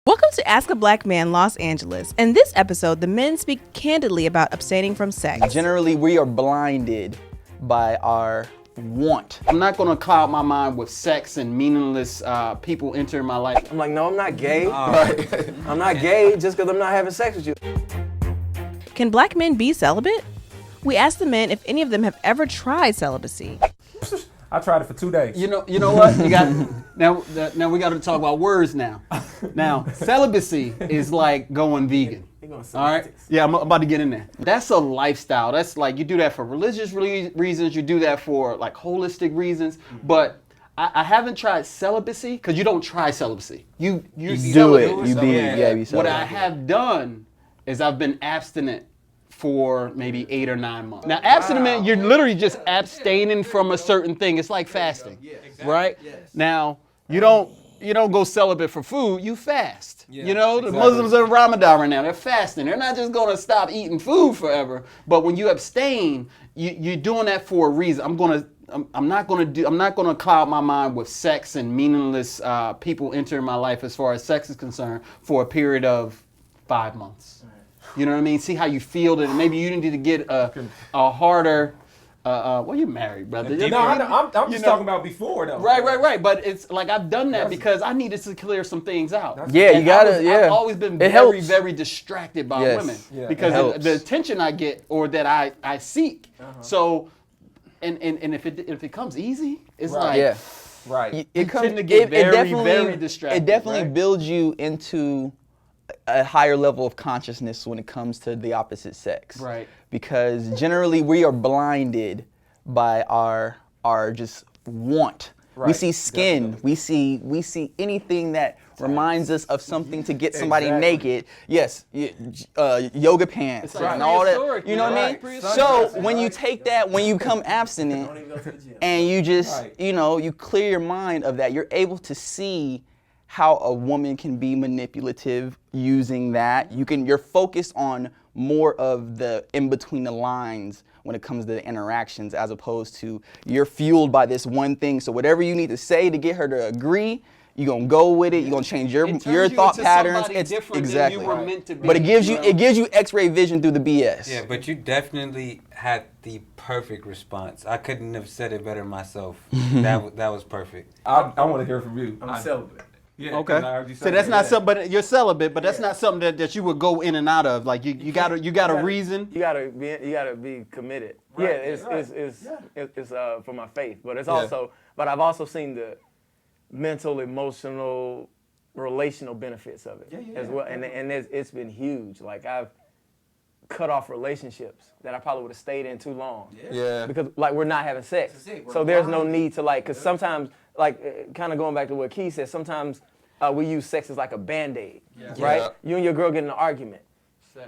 Welcome to Ask a Black Man Los Angeles. In this episode, the men speak candidly about abstaining from sex. Generally, we are blinded by our want. I'm not gonna cloud my mind with sex and meaningless people entering my life. I'm like, no, I'm not gay. I'm not gay just because I'm not having sex with you. Can black men be celibate? We asked the men if any of them have ever tried celibacy. I tried it for 2 days. You know what? You got now we got to talk about words now. Now, celibacy is like going vegan. All right? Yeah, I'm about to get in there. That's a lifestyle. That's like you do that for religious reasons. You do that for like holistic reasons. But I haven't tried celibacy because you don't try celibacy. You do it. You be celibate. What I have done is I've been abstinent for maybe 8 or 9 months. Now, abstinent, you're literally just abstaining from a certain thing. It's like fasting, right? Now, you don't go celibate for food. You fast. The Muslims are in Ramadan right now. They're fasting. They're not just going to stop eating food forever. But when you abstain, you're doing that for a reason. I'm not going to cloud my mind with sex and meaningless people entering my life as far as sex is concerned for a period of 5 months. You know what I mean? See how you feel it. Maybe you need to get a harder. Well, you're married, brother. No, I'm just talking about before though. Right. But it's like I've done that because I needed to clear some things out. Yeah, you gotta. I've always been very distracted by women because the attention I get or that I seek. So, and if it comes easy, it's like right. It tend to get very distracted. It definitely builds you into a higher level of consciousness when it comes to the opposite sex. Right. Because generally we are blinded by our just want. Right. We see skin. Definitely. We see anything that reminds us of something to get somebody naked. Yes, yoga pants and all that. You know what I mean? So when you take that, when you become abstinent, and you just you clear your mind of that, you're able to see how a woman can be manipulative using that. You're focused on more of the in between the lines when it comes to the interactions, as opposed to you're fueled by this one thing. So whatever you need to say to get her to agree, you're gonna go with it. You're gonna change your thought patterns. It's exactly. Than you were meant to be, but it gives you X-ray vision through the BS. Yeah, but you definitely had the perfect response. I couldn't have said it better myself. that was perfect. I want to hear from you. I'm celibate. Yeah, okay. So that's not something, but you're celibate, but that's not something that you would go in and out of. Like you got a reason. You gotta be committed. Right. It's for my faith, but it's also. But I've also seen the mental, emotional, relational benefits of it as well, and it's been huge. Like I've cut off relationships that I probably would have stayed in too long. Yeah. Because like we're not having sex, so there's no need to because sometimes kind of going back to what Keith said, sometimes we use sex as like a Band-Aid, right? Yeah. You and your girl get in an argument,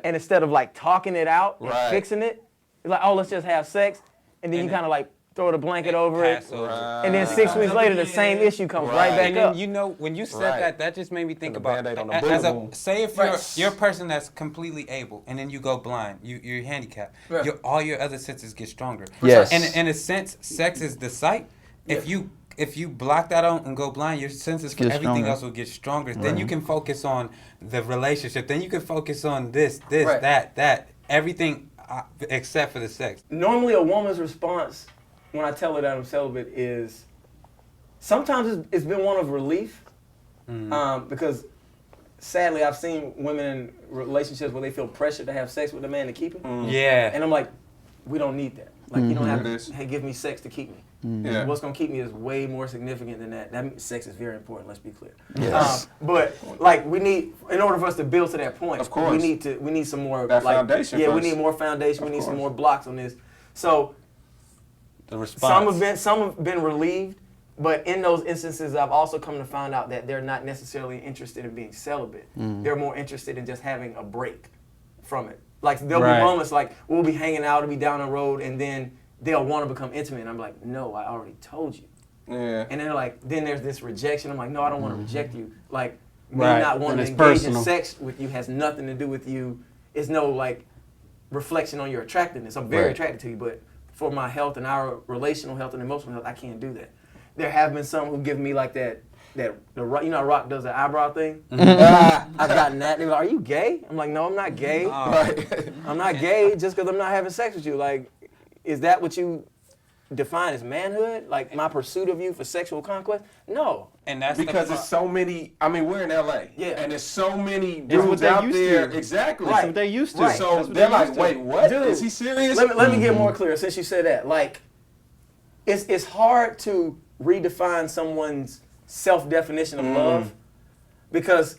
and instead of talking it out and fixing it, it's like, oh, let's just have sex, and then you kind of throw the blanket over it, and then 6 weeks later the same issue comes right back up. When you said that just made me think about say if you're a person that's completely able, and then you go blind, you're handicapped, all your other senses get stronger. Yes. And in a sense, sex is the sight. If you block that out and go blind, your senses for everything else will get stronger. Right. Then you can focus on the relationship. Then you can focus on this, that, everything except for the sex. Normally, a woman's response when I tell her that I'm celibate is sometimes it's been one of relief, because sadly I've seen women in relationships where they feel pressured to have sex with a man to keep him. Yeah. And I'm like, we don't need that. You don't have to give me sex to keep me. Yeah. What's gonna keep me is way more significant than that. That sex is very important. Let's be clear. Yes. But we need, in order for us to build to that point, of course, we need some more foundation. Yeah, first. We need more foundation. We need some more blocks on this. So the response. Some have been relieved, but in those instances, I've also come to find out that they're not necessarily interested in being celibate. They're more interested in just having a break from it. There'll be moments we'll be hanging out, we'll be down the road, and then they'll want to become intimate. And I'm like, no, I already told you. Yeah. And they're then there's this rejection. I'm like, no, I don't want to reject you. Me not wanting to engage in sex with you has nothing to do with you. It's no reflection on your attractiveness. I'm very attracted to you, but for my health and our relational health and emotional health, I can't do that. There have been some who give me that Rock does the eyebrow thing. I've gotten that. They're like, "Are you gay?" I'm like, "No, I'm not gay. I'm not gay just because I'm not having sex with you. Like, is that what you define as manhood? Like my pursuit of you for sexual conquest? No." And that's because there's so many. I mean, we're in LA. Yeah. And there's so many what dudes they out used there. to. Exactly. That's what they used to. Right. So That's what they're they like, used to. wait, what? Dude, Is he serious? Let me get more clear since you said that. Like, it's hard to redefine someone's self-definition of love because,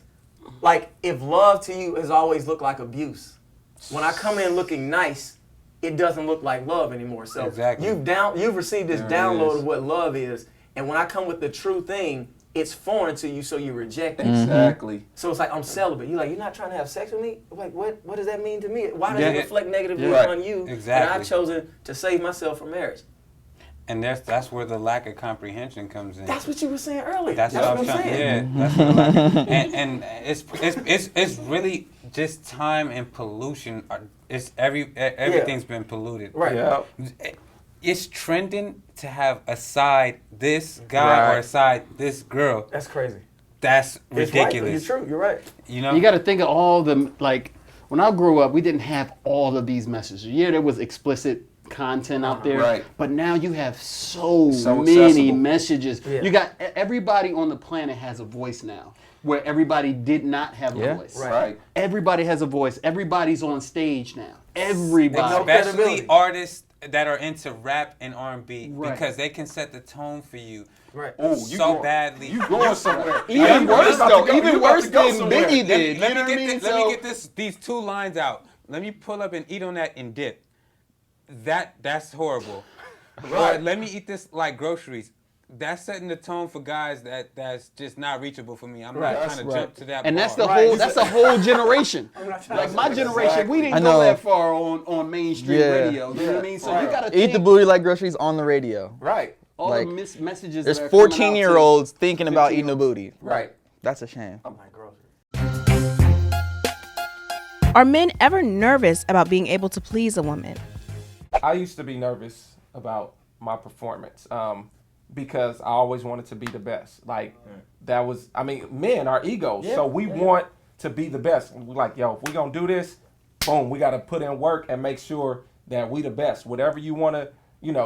like, if love to you has always looked like abuse, when I come in looking nice, it doesn't look like love anymore. So Exactly. you've received this There it download is. of what love is, and when I come with the true thing, it's foreign to you, so you reject it. Exactly. So it's like, I'm celibate. You're like, you're not trying to have sex with me? Like, what does that mean to me? Why does Yeah. it reflect negatively Right. on you? Exactly. And I've chosen to save myself from marriage. And that's where the lack of comprehension comes in. That's what you were saying earlier. That's what I'm I'm saying. saying. Yeah, that's what I'm saying. And it's really just time and pollution. It's everything's been polluted. Right. Yeah. It's trending to have a side this guy or a Right. side this girl. That's crazy. That's It's right. ridiculous. You're true. You're right. You know. You got to think of all the, like, when I grew up, we didn't have all of these messages. Yeah, there was explicit content out there, Right. but now you have so many accessible. messages. Yeah. You got everybody on the planet has a voice now, where everybody did not have a voice. Right. Everybody has a voice. Everybody's on stage now. Everybody. No Especially credibility. artists that are into rap and R&B Right. because they can set the tone for you Right. Oh, so badly. You going somewhere? Even worse though. Even You about worse to go than somewhere. Biggie did. Let You know what I mean? let me get these two lines out. Let me pull up and eat on that and dip. That's horrible. Right. Let me eat this like groceries. That's setting the tone for guys that's just not reachable for me. I'm not trying to jump to that. And that's the bar. whole. That's a whole generation. Like my generation, we I didn't know. go that far on mainstream Yeah. radio. You know what I mean? So you gotta Eat the think booty like groceries on the radio. Right. all like, the messages. There's that are coming out 14-year-olds thinking about eating a booty. Right. That's a shame. Are men ever nervous about being able to please a woman? I used to be nervous about my performance because I always wanted to be the best. Like, that was, I mean, men are egos, so we want to be the best. And we're like, yo, if we're going to do this, boom, we got to put in work and make sure that we the best. Whatever you want to,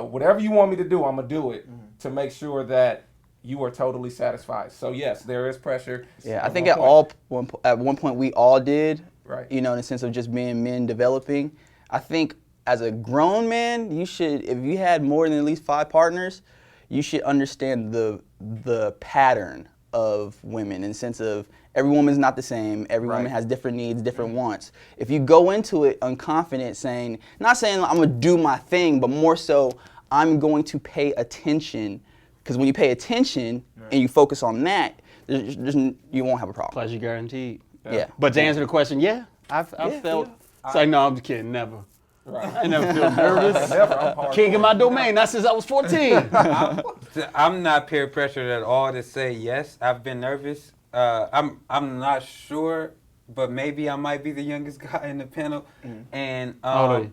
whatever you want me to do, I'm going to do it to make sure that you are totally satisfied. So, yes, there is pressure. Yeah, I think at one point we all did, Right. in the sense of just being men developing. I think as a grown man, you should, if you had more than at least 5 partners, you should understand the pattern of women in the sense of every woman's not the same. Every woman has different needs, different wants. If you go into it unconfident, not saying I'm going to do my thing, but more so I'm going to pay attention, because when you pay attention and you focus on that, you won't have a problem. Pleasure guaranteed. Yeah. But to answer the question, I've felt. It's like, no, I'm just kidding. Never. Right. I never feel nervous. Never. King of my domain. Not since I was 14. I'm not peer pressured at all to say yes. I've been nervous. I'm not sure, but maybe I might be the youngest guy in the panel. And How old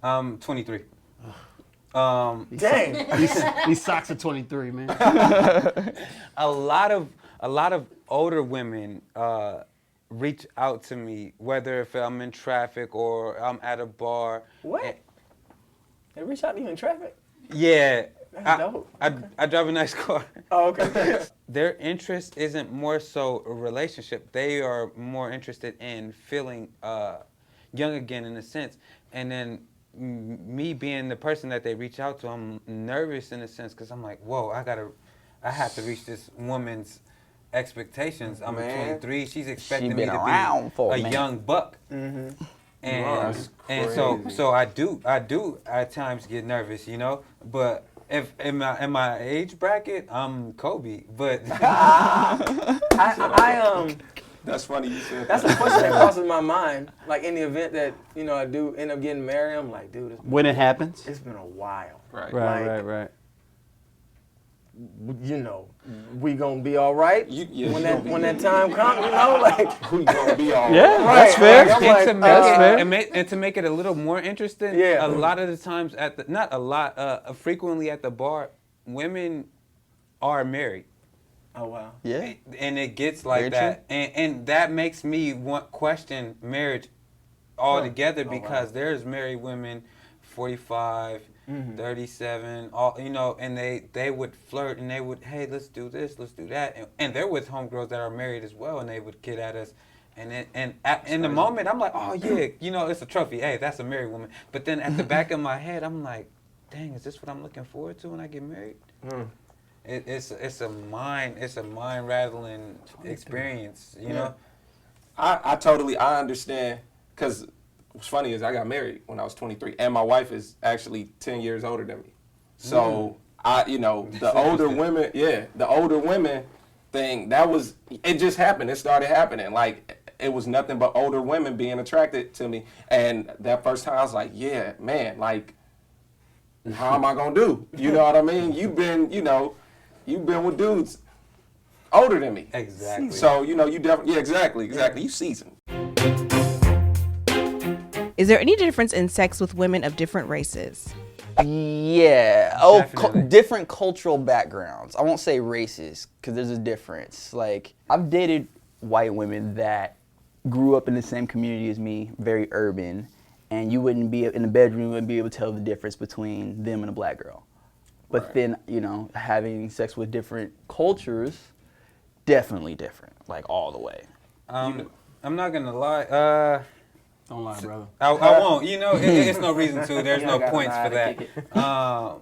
are you? 23. Dang. These socks are 23, man. A lot of older women reach out to me, whether if I'm in traffic or I'm at a bar. What? They reach out to you in traffic? Yeah. That's dope. I drive a nice car. Oh, okay. Their interest isn't more so a relationship. They are more interested in feeling young again in a sense. And then me being the person that they reach out to, I'm nervous in a sense because I'm like, whoa, I have to reach this woman's expectations. I'm 23. She's expecting me been to around be for a a minute. young buck. And so I do at times get nervous, But if in my age bracket, I'm Kobe. But That's funny you said That's that. the question that crosses my mind. Like in the event that, I do end up getting married, I'm like, dude, When it happens. it's been a while. Right. Right. We gonna be all right Yeah, when that time comes, like we gonna be all Yeah, right. that's fair. Like, I'm like, and to make it a little more interesting, Yeah. a lot of the times frequently at the bar, women are married. Oh wow. Yeah. And it gets like Very that, and that makes me question marriage altogether because there's married women, 45, 37, all and they would flirt and they would, hey, let's do this, let's do that, and they're with homegirls that are married as well, and they would get at us. In the moment, I'm like, oh yeah, it's a trophy. Hey, that's a married woman. But then at the back of my head, I'm like, dang, is this what I'm looking forward to when I get married? It's a mind rattling experience, you know. I understand, because what's funny is I got married when I was 23, and my wife is actually 10 years older than me. So the older women thing, it just happened. It started happening. Like, it was nothing but older women being attracted to me, and that first time I was like, yeah, man, like, how am I gonna do? You know what I mean? You've been with dudes older than me. Exactly. So, you definitely, exactly. You seasoned. Is there any difference in sex with women of different races? Yeah. Different cultural backgrounds. I won't say races, because there's a difference. Like, I've dated white women that grew up in the same community as me, very urban, and you wouldn't be in the bedroom, wouldn't be able to tell the difference between them and a black girl. But then, having sex with different cultures, definitely different, like all the way. I'm not gonna lie. Don't lie, brother. I won't. It's no reason to. There's no points for that.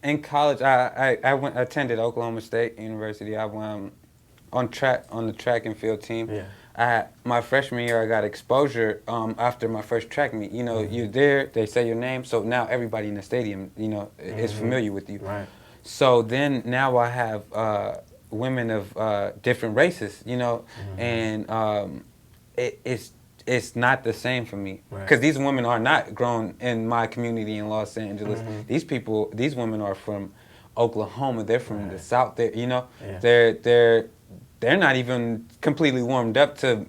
In college, I attended Oklahoma State University. I went on the track and field team. Yeah. My freshman year, I got exposure after my first track meet. You're there, they say your name, so now everybody in the stadium, is familiar with you. Right. So then now I have women of different races, and it's not the same for me, because these women are not grown in my community in Los Angeles. These women are from Oklahoma. They're from the South. They're not even completely warmed up to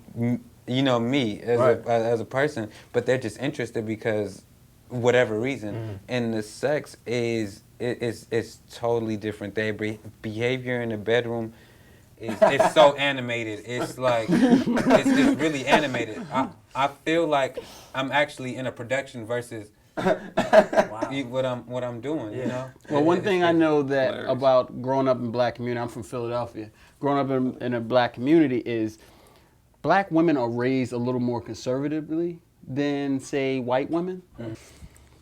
me as a person, but they're just interested because whatever reason. And the sex is totally different. Their behavior in the bedroom is so animated. It's like it's really animated. I feel like I'm actually in a production versus what I'm doing. Well, one thing I know that about growing up in black community, I'm from Philadelphia. Growing up in a black community is black women are raised a little more conservatively than, say, white women.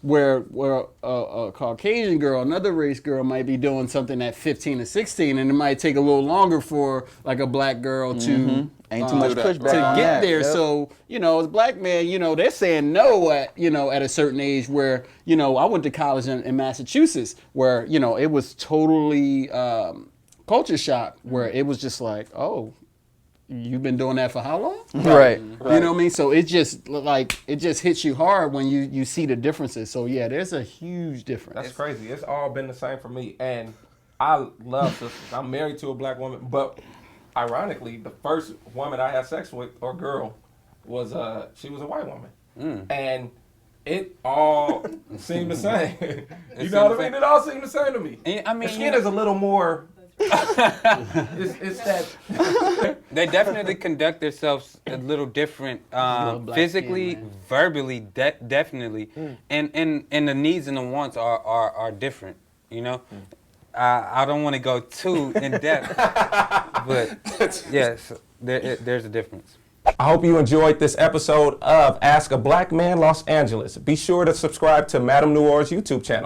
Where a Caucasian girl, another race girl, might be doing something at 15 or 16, and it might take a little longer for like a black girl to ain't too much pushback to on get that. there. Yep. So as a black man, they're saying no at at a certain age. Where I went to college in Massachusetts, where it was totally culture shock, where it was just like, oh, you've been doing that for how long? Right. You know what I mean? So it just hits you hard when you see the differences. So yeah, there's a huge difference. That's crazy. It's all been the same for me, and I love sisters. I'm married to a black woman, but ironically, the first woman I had sex with, or girl, was she was a white woman, and it all seemed the same. You know what I mean? It all seemed the same to me. I mean, the skin is a little more. it's that. They definitely conduct themselves a little different, physically, verbally, definitely, and the needs and the wants are different. I don't want to go too in depth, but yes, there's a difference. I hope you enjoyed this episode of Ask a Black Man Los Angeles. Be sure to subscribe to MadameNoire's YouTube channel.